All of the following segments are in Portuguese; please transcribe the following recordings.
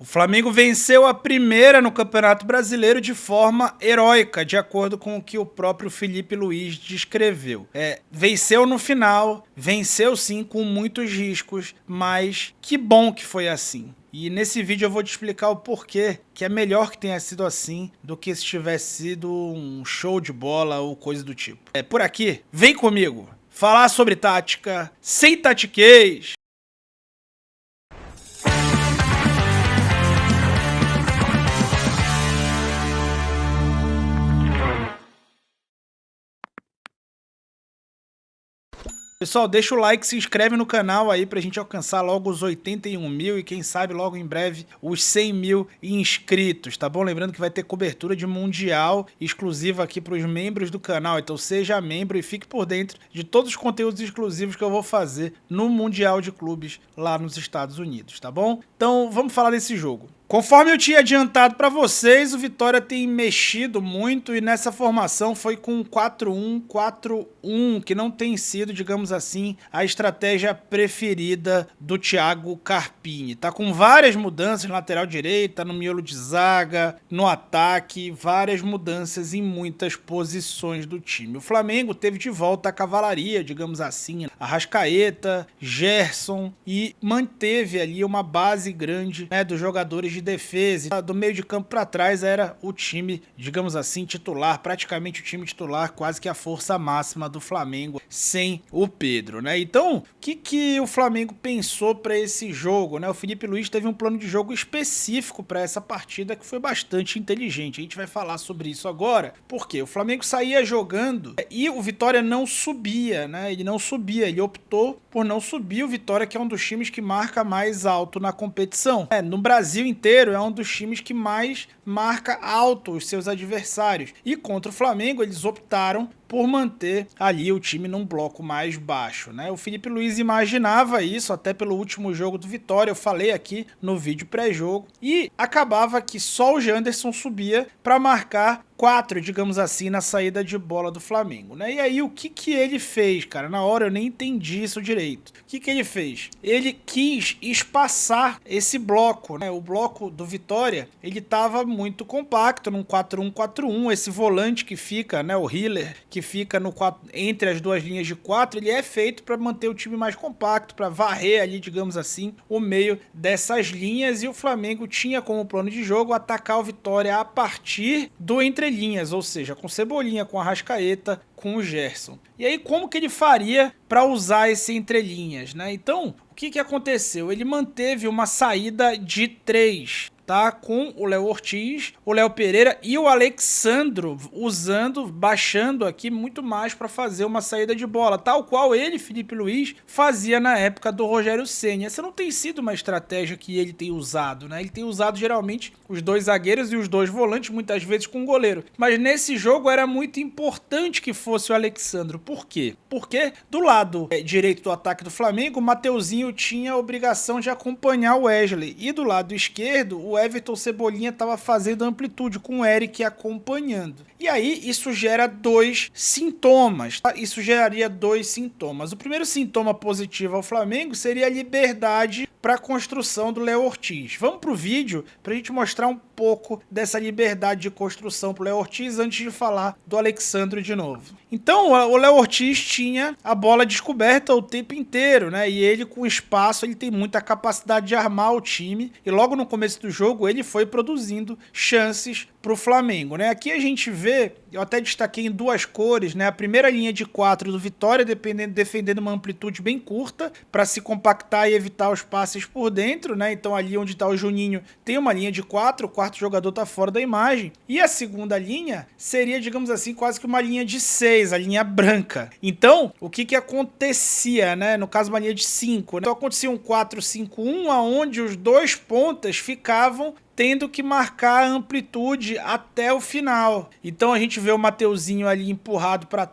Flamengo venceu a primeira no Campeonato Brasileiro de forma heróica, de acordo com o que o próprio Felipe Luiz descreveu. Venceu no final, venceu sim com muitos riscos, mas que bom que foi assim. E nesse vídeo eu vou te explicar o porquê que é melhor que tenha sido assim do que se tivesse sido um show de bola ou coisa do tipo. Por aqui, vem comigo falar sobre tática sem tatiquez. Pessoal, deixa o like, se inscreve no canal aí pra gente alcançar logo os 81 mil e quem sabe logo em breve os 100 mil inscritos, tá bom? Lembrando que vai ter cobertura de mundial exclusiva aqui pros membros do canal, então seja membro e fique por dentro de todos os conteúdos exclusivos que eu vou fazer no Mundial de Clubes lá nos Estados Unidos, tá bom? Então vamos falar desse jogo. Conforme eu tinha adiantado para vocês, o Vitória tem mexido muito e nessa formação foi com 4-1-4-1, que não tem sido, digamos assim, a estratégia preferida do Thiago Carpini. Tá com várias mudanças na lateral direita, no miolo de zaga, no ataque, várias mudanças em muitas posições do time. O Flamengo teve de volta a cavalaria, digamos assim, Arrascaeta, Gerson e manteve ali uma base grande, né, dos jogadores de defesa. Do meio de campo para trás era o time, digamos assim, titular, praticamente o time titular, quase que a força máxima do Flamengo, sem o Pedro, né? Então, o que o Flamengo pensou para esse jogo, né? O Felipe Luiz teve um plano de jogo específico para essa partida que foi bastante inteligente. A gente vai falar sobre isso agora, porque o Flamengo saía jogando e o Vitória não subia, né? Ele não subia, ele optou por não subir. O Vitória, que é um dos times que marca mais alto na competição. No Brasil inteiro é um dos times que mais marca alto os seus adversários. E contra o Flamengo eles optaram por manter ali o time num bloco mais baixo, né? O Felipe Luiz imaginava isso até pelo último jogo do Vitória, eu falei aqui no vídeo pré-jogo, e acabava que só o Janderson subia para marcar 4, digamos assim, na saída de bola do Flamengo, né? E aí o que ele fez, cara? Na hora eu nem entendi isso direito. O que ele fez? Ele quis espaçar esse bloco, né? O bloco do Vitória, ele tava muito compacto num 4-1-4-1, esse volante que fica, né, o Hiller, que fica no entre as duas linhas de 4, ele é feito para manter o time mais compacto, para varrer ali, digamos assim, o meio dessas linhas, e o Flamengo tinha como plano de jogo atacar o Vitória a partir do entrelinhas, ou seja, com Cebolinha, com Arrascaeta, com o Gerson. E aí como que ele faria para usar esse entrelinhas, né? Então, o que aconteceu? Ele manteve uma saída de 3, tá? Com o Léo Ortiz, o Léo Pereira e o Alexandro baixando aqui muito mais para fazer uma saída de bola, tal qual ele, Felipe Luiz, fazia na época do Rogério Ceni. Essa não tem sido uma estratégia que ele tem usado, né? Ele tem usado geralmente os dois zagueiros e os dois volantes, muitas vezes com o goleiro. Mas nesse jogo era muito importante que fosse o Alexandro. Por quê? Porque do lado direito do ataque do Flamengo, o Mateuzinho tinha a obrigação de acompanhar o Wesley. E do lado esquerdo, o Everton Cebolinha estava fazendo amplitude, com o Eric acompanhando. E aí isso gera dois sintomas, tá? Isso geraria dois sintomas. O primeiro sintoma positivo ao Flamengo seria a liberdade para a construção do Léo Ortiz. Vamos para o vídeo para a gente mostrar um pouco dessa liberdade de construção para o Léo Ortiz antes de falar do Alexandro de novo. Então o Léo Ortiz tinha a bola descoberta o tempo inteiro, né? E ele com espaço, ele tem muita capacidade de armar o time, e logo no começo do jogo ele foi produzindo chances para o Flamengo, né? Aqui a gente vê, eu até destaquei em duas cores, né? A primeira linha de 4 do Vitória defendendo uma amplitude bem curta para se compactar e evitar os passes por dentro, né? Então ali onde está o Juninho tem uma linha de 4, o quarto jogador está fora da imagem. E a segunda linha seria, digamos assim, quase que uma linha de 6, a linha branca. Então, o que acontecia, né? No caso, uma linha de 5, né? Então acontecia um 4-5-1, aonde os dois pontas ficavam tendo que marcar a amplitude até o final. Então a gente vê o Mateuzinho ali empurrado para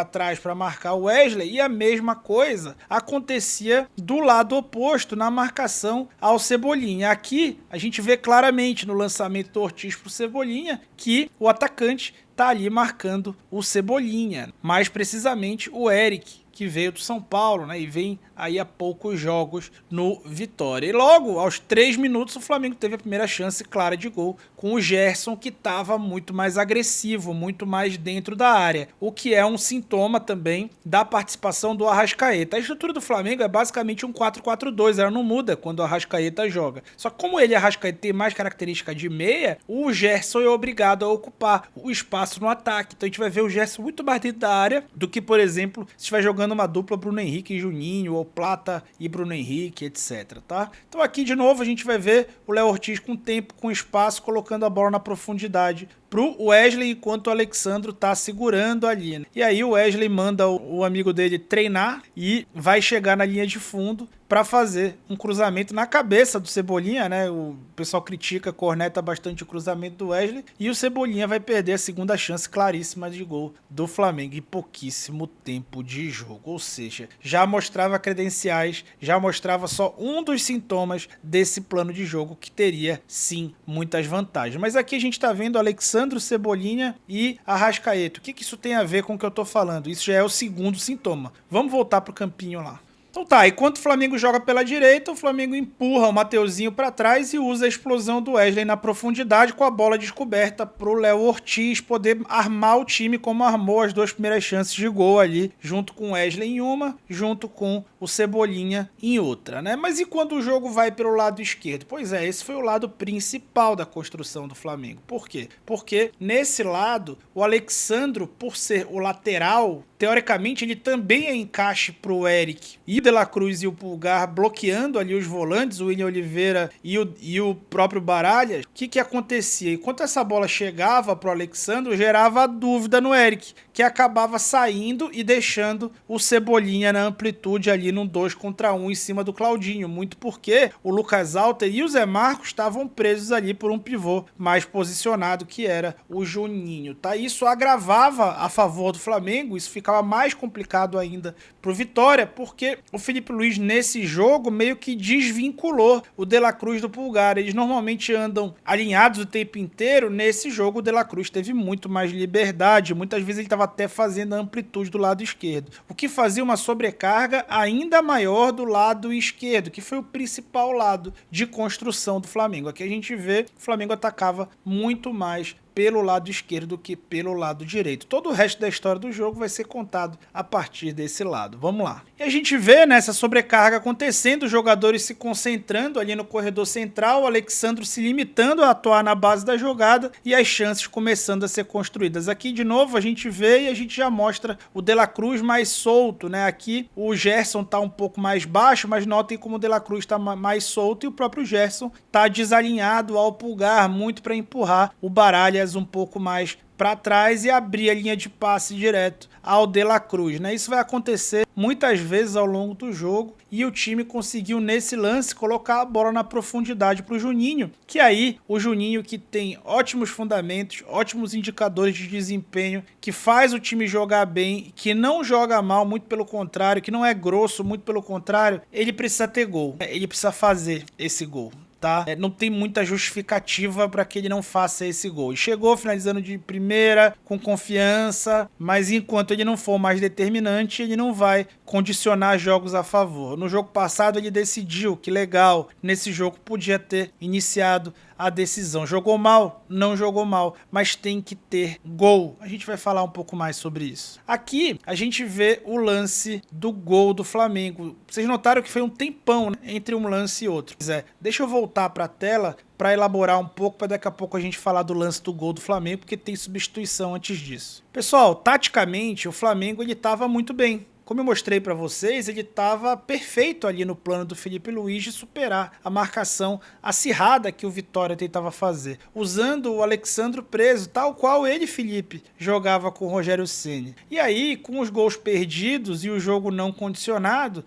trás para marcar o Wesley, e a mesma coisa acontecia do lado oposto na marcação ao Cebolinha. Aqui a gente vê claramente no lançamento do Ortiz para o Cebolinha que o atacante tá ali marcando o Cebolinha, mais precisamente o Eric, que veio do São Paulo, né? E vem aí há poucos jogos no Vitória. E logo, aos 3 minutos, o Flamengo teve a primeira chance clara de gol com o Gerson, que estava muito mais agressivo, muito mais dentro da área, o que é um sintoma também da participação do Arrascaeta. A estrutura do Flamengo é basicamente um 4-4-2, ela não muda quando o Arrascaeta joga. Só que como ele, Arrascaeta, tem mais característica de meia, o Gerson é obrigado a ocupar o espaço no ataque. Então a gente vai ver o Gerson muito mais dentro da área do que, por exemplo, se estiver jogando uma dupla Bruno Henrique e Juninho, ou Plata e Bruno Henrique, etc, tá? Então aqui de novo a gente vai ver o Léo Ortiz com tempo, com espaço, colocando a bola na profundidade pro Wesley, enquanto o Alexandro tá segurando ali, né? E aí o Wesley manda o amigo dele treinar e vai chegar na linha de fundo para fazer um cruzamento na cabeça do Cebolinha, né? O pessoal critica, corneta bastante o cruzamento do Wesley, e o Cebolinha vai perder a segunda chance claríssima de gol do Flamengo em pouquíssimo tempo de jogo. Ou seja, já mostrava credenciais, já mostrava só um dos sintomas desse plano de jogo que teria sim muitas vantagens. Mas aqui a gente tá vendo Alexandro, Cebolinha e Arrascaeta. O que isso tem a ver com o que eu tô falando? Isso já é o segundo sintoma. Vamos voltar pro campinho lá. Então tá, enquanto o Flamengo joga pela direita, o Flamengo empurra o Mateuzinho para trás e usa a explosão do Wesley na profundidade com a bola descoberta pro Léo Ortiz poder armar o time como armou as duas primeiras chances de gol ali, junto com o Wesley em uma, junto com o Cebolinha em outra, né? Mas e quando o jogo vai pelo lado esquerdo? Pois é, esse foi o lado principal da construção do Flamengo. Por quê? Porque nesse lado, o Alexandro, por ser o lateral, teoricamente ele também é encaixe pro Eric e o De La Cruz e o Pulgar bloqueando ali os volantes, o William Oliveira e o próprio Baralhas. O que acontecia? Enquanto essa bola chegava pro Alexandro, gerava dúvida no Eric, que acabava saindo e deixando o Cebolinha na amplitude ali num 2 contra 1 em cima do Claudinho, muito porque o Lucas Alter e o Zé Marcos estavam presos ali por um pivô mais posicionado, que era o Juninho, tá? Isso agravava a favor do Flamengo, isso ficava mais complicado ainda pro Vitória, porque o Felipe Luiz nesse jogo meio que desvinculou o De La Cruz do Pulgar. Eles normalmente andam alinhados o tempo inteiro. Nesse jogo o De La Cruz teve muito mais liberdade, muitas vezes ele estava até fazendo a amplitude do lado esquerdo, o que fazia uma sobrecarga ainda maior do lado esquerdo, que foi o principal lado de construção do Flamengo. Aqui a gente vê que o Flamengo atacava muito mais pelo lado esquerdo do que pelo lado direito. Todo o resto da história do jogo vai ser contado a partir desse lado. Vamos lá. E a gente vê nessa sobrecarga acontecendo, os jogadores se concentrando ali no corredor central, o Alexandro se limitando a atuar na base da jogada e as chances começando a ser construídas. Aqui de novo a gente vê e a gente já mostra o De La Cruz mais solto, né? Aqui o Gerson tá um pouco mais baixo, mas notem como o De La Cruz tá mais solto e o próprio Gerson tá desalinhado ao Pulgar, muito para empurrar o Baralhas um pouco mais para trás e abrir a linha de passe direto ao De La Cruz, né? Isso vai acontecer muitas vezes ao longo do jogo e o time conseguiu nesse lance colocar a bola na profundidade para o Juninho, que aí o Juninho, que tem ótimos fundamentos, ótimos indicadores de desempenho, que faz o time jogar bem, que não joga mal, muito pelo contrário, que não é grosso, muito pelo contrário, ele precisa ter gol, ele precisa fazer esse gol. Tá? Não tem muita justificativa para que ele não faça esse gol. E chegou finalizando de primeira, com confiança, mas enquanto ele não for mais determinante, ele não vai condicionar jogos a favor. No jogo passado ele decidiu, que legal, nesse jogo podia ter iniciado a decisão. Jogou mal? Não jogou mal, mas tem que ter gol. A gente vai falar um pouco mais sobre isso. Aqui a gente vê o lance do gol do Flamengo. Vocês notaram que foi um tempão, né, entre um lance e outro. Deixa eu voltar para a tela para elaborar um pouco, para daqui a pouco a gente falar do lance do gol do Flamengo, porque tem substituição antes disso. Pessoal, taticamente o Flamengo ele estava muito bem. Como eu mostrei para vocês, ele estava perfeito ali no plano do Felipe Luiz de superar a marcação acirrada que o Vitória tentava fazer, usando o Alexandro preso, tal qual ele, Felipe, jogava com o Rogério Ceni. E aí, com os gols perdidos e o jogo não condicionado,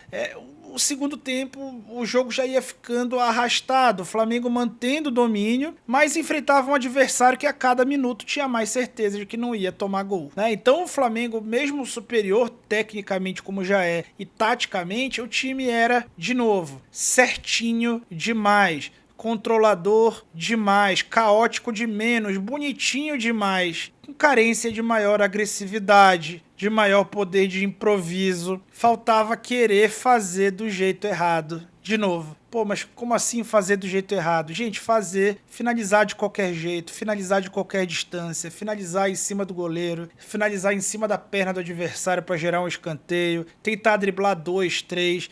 o segundo tempo o jogo já ia ficando arrastado, o Flamengo mantendo o domínio, mas enfrentava um adversário que a cada minuto tinha mais certeza de que não ia tomar gol, né? Então o Flamengo, mesmo superior tecnicamente como já é e taticamente, o time era, de novo, certinho demais, controlador demais, caótico de menos, bonitinho demais, com carência de maior agressividade, de maior poder de improviso. Faltava querer fazer do jeito errado. De novo. Pô, mas como assim fazer do jeito errado? Gente, finalizar de qualquer jeito, finalizar de qualquer distância, finalizar em cima do goleiro, finalizar em cima da perna do adversário para gerar um escanteio, tentar driblar 2, 3,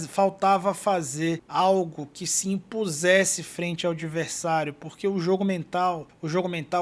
faltava fazer algo que se impusesse frente ao adversário, porque o jogo mental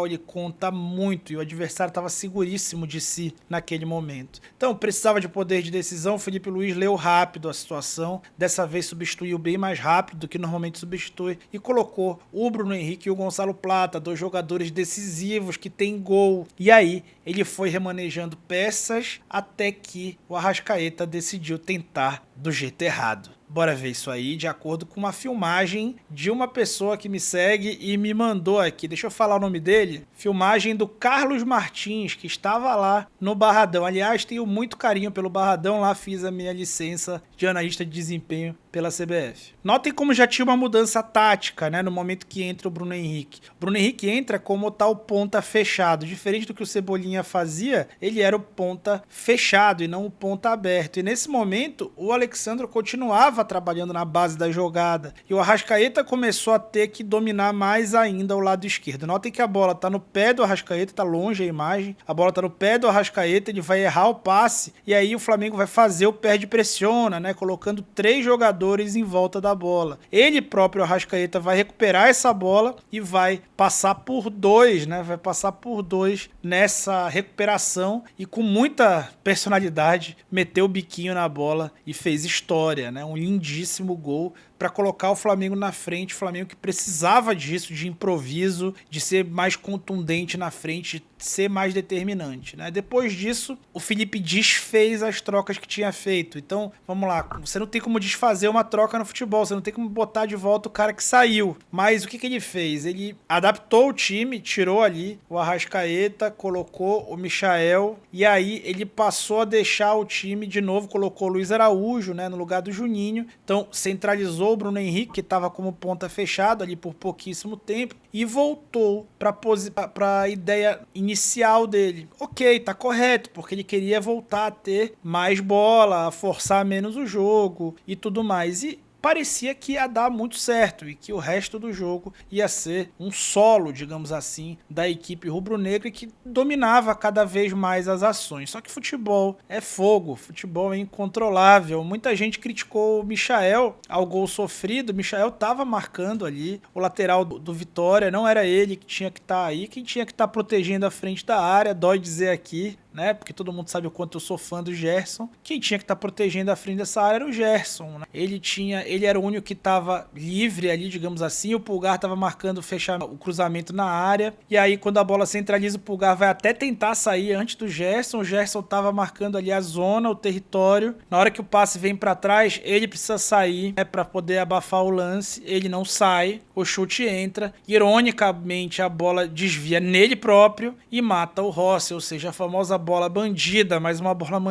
ele conta muito e o adversário estava seguríssimo de si naquele momento. Então, precisava de poder de decisão, o Felipe Luiz leu rápido a situação, dessa vez substituiu bem mais rápido do que normalmente substitui e colocou o Bruno Henrique e o Gonçalo Plata, 2 jogadores decisivos que tem gol. E aí ele foi remanejando peças até que o Arrascaeta decidiu tentar do jeito errado. Bora ver isso aí de acordo com uma filmagem de uma pessoa que me segue e me mandou aqui. Deixa eu falar o nome dele. Filmagem do Carlos Martins, que estava lá no Barradão. Aliás, tenho muito carinho pelo Barradão. Lá fiz a minha licença de analista de desempenho pela CBF. Notem como já tinha uma mudança tática, né, no momento que entra o Bruno Henrique. O Bruno Henrique entra como tal ponta fechado. Diferente do que o Cebolinha fazia, ele era o ponta fechado e não o ponta aberto. E nesse momento, o Alexandro continuava trabalhando na base da jogada. E o Arrascaeta começou a ter que dominar mais ainda o lado esquerdo. Notem que a bola está no pé do Arrascaeta, está longe a imagem. A bola está no pé do Arrascaeta, ele vai errar o passe. E aí o Flamengo vai fazer o perde-pressiona, né, colocando 3 jogadores em volta da bola. Ele próprio, o Arrascaeta, vai recuperar essa bola e vai passar por 2, né? Vai passar por 2 nessa recuperação e com muita personalidade meteu o biquinho na bola e fez história, né? Um lindíssimo gol para colocar o Flamengo na frente, o Flamengo que precisava disso, de improviso, de ser mais contundente na frente, de ser mais determinante, né? Depois disso, o Felipe desfez as trocas que tinha feito. Então, vamos lá, você não tem como desfazer uma troca no futebol, você não tem como botar de volta o cara que saiu. Mas o que ele fez? Ele adaptou o time, tirou ali o Arrascaeta, colocou o Michael, e aí ele passou a deixar o time de novo, colocou o Luiz Araújo, né, no lugar do Juninho. Então, centralizou o Bruno Henrique, que estava como ponta fechado ali por pouquíssimo tempo, e voltou para a ideia inicial dele. Ok, tá correto, porque ele queria voltar a ter mais bola, a forçar menos o jogo e tudo mais. E parecia que ia dar muito certo e que o resto do jogo ia ser um solo, digamos assim, da equipe rubro-negra que dominava cada vez mais as ações. Só que futebol é fogo, futebol é incontrolável. Muita gente criticou o Michael ao gol sofrido. O Michael estava marcando ali o lateral do Vitória, não era ele que tinha que estar aí, quem tinha que estar protegendo a frente da área, dói dizer aqui, né? Porque todo mundo sabe o quanto eu sou fã do Gerson. Quem tinha que estar protegendo a frente dessa área era o Gerson, né? Ele era o único que estava livre ali, digamos assim. O Pulgar estava marcando fechar o cruzamento na área. E aí, quando a bola centraliza, o Pulgar vai até tentar sair antes do Gerson. O Gerson estava marcando ali a zona, o território. Na hora que o passe vem para trás, ele precisa sair, né, para poder abafar o lance. Ele não sai, o chute entra. Ironicamente, a bola desvia nele próprio e mata o Rossi, ou seja, a famosa bola bandida, mas uma bola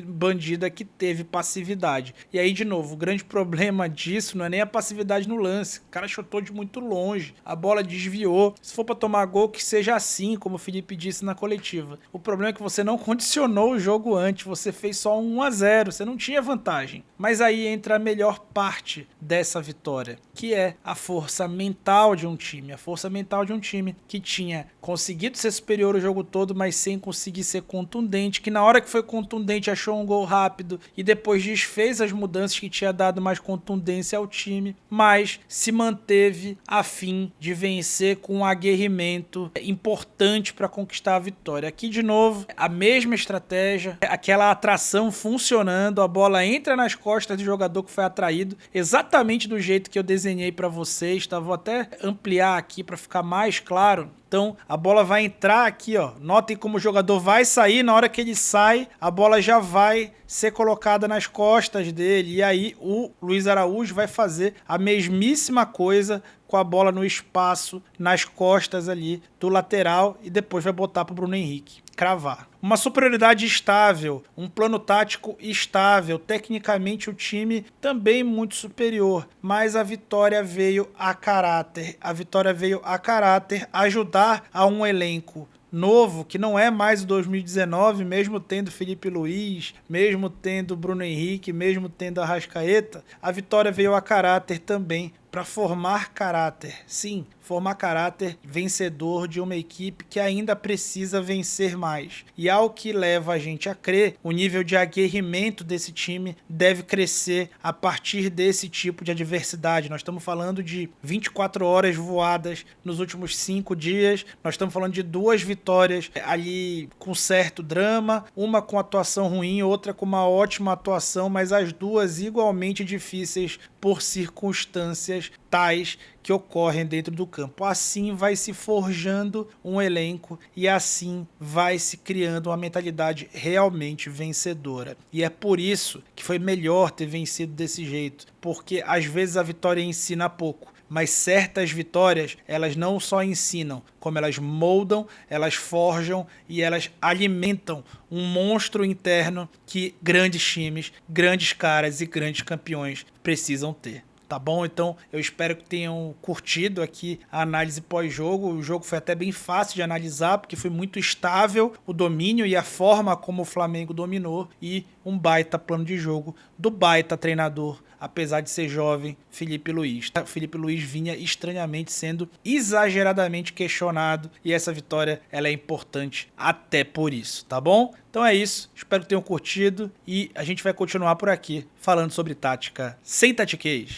bandida que teve passividade. E aí, de novo, o grande problema disso não é nem a passividade no lance. O cara chutou de muito longe, a bola desviou. Se for para tomar gol, que seja assim, como o Felipe disse na coletiva. O problema é que você não condicionou o jogo antes, você fez só um 1-0, você não tinha vantagem. Mas aí entra a melhor parte dessa vitória, que é a força mental de um time. A força mental de um time que tinha conseguido ser superior o jogo todo, mas sem conseguir ser contundente, que na hora que foi contundente achou um gol rápido e depois desfez as mudanças que tinha dado mais contundência ao time, mas se manteve a fim de vencer com um aguerrimento importante para conquistar a vitória. Aqui de novo, a mesma estratégia, aquela atração funcionando, a bola entra nas costas do jogador que foi atraído, exatamente do jeito que eu desenhei para vocês, tá? Vou até ampliar aqui para ficar mais claro. Então, a bola vai entrar aqui, ó. Notem como o jogador vai sair, na hora que ele sai, a bola já vai ser colocada nas costas dele. E aí, o Luiz Araújo vai fazer a mesmíssima coisa com a bola no espaço, nas costas ali do lateral e depois vai botar para o Bruno Henrique cravar. Uma superioridade estável, um plano tático estável, tecnicamente o time também muito superior, mas a vitória veio a caráter. A vitória veio a caráter ajudar a um elenco novo, que não é mais o 2019, mesmo tendo Felipe Luiz, mesmo tendo Bruno Henrique, mesmo tendo Arrascaeta, a vitória veio a caráter também, para formar caráter. Sim, formar caráter vencedor de uma equipe que ainda precisa vencer mais. E ao que leva a gente a crer, o nível de aguerrimento desse time deve crescer a partir desse tipo de adversidade. Nós estamos falando de 24 horas voadas nos últimos 5 dias, nós estamos falando de 2 vitórias ali com certo drama, uma com atuação ruim, outra com uma ótima atuação, mas as duas igualmente difíceis por circunstâncias tais que ocorrem dentro do campo. Assim vai se forjando um elenco e assim vai se criando uma mentalidade realmente vencedora. E é por isso que foi melhor ter vencido desse jeito, porque às vezes a vitória ensina pouco, mas certas vitórias, elas não só ensinam, como elas moldam, elas forjam e elas alimentam um monstro interno que grandes times, grandes caras e grandes campeões precisam ter. Tá bom? Então eu espero que tenham curtido aqui a análise pós-jogo. O jogo foi até bem fácil de analisar, porque foi muito estável o domínio e a forma como o Flamengo dominou, e um baita plano de jogo do baita treinador, apesar de ser jovem, Felipe Luiz. Felipe Luiz vinha estranhamente sendo exageradamente questionado, e essa vitória ela é importante até por isso, tá bom? Então é isso, espero que tenham curtido e a gente vai continuar por aqui falando sobre tática sem tatiquez.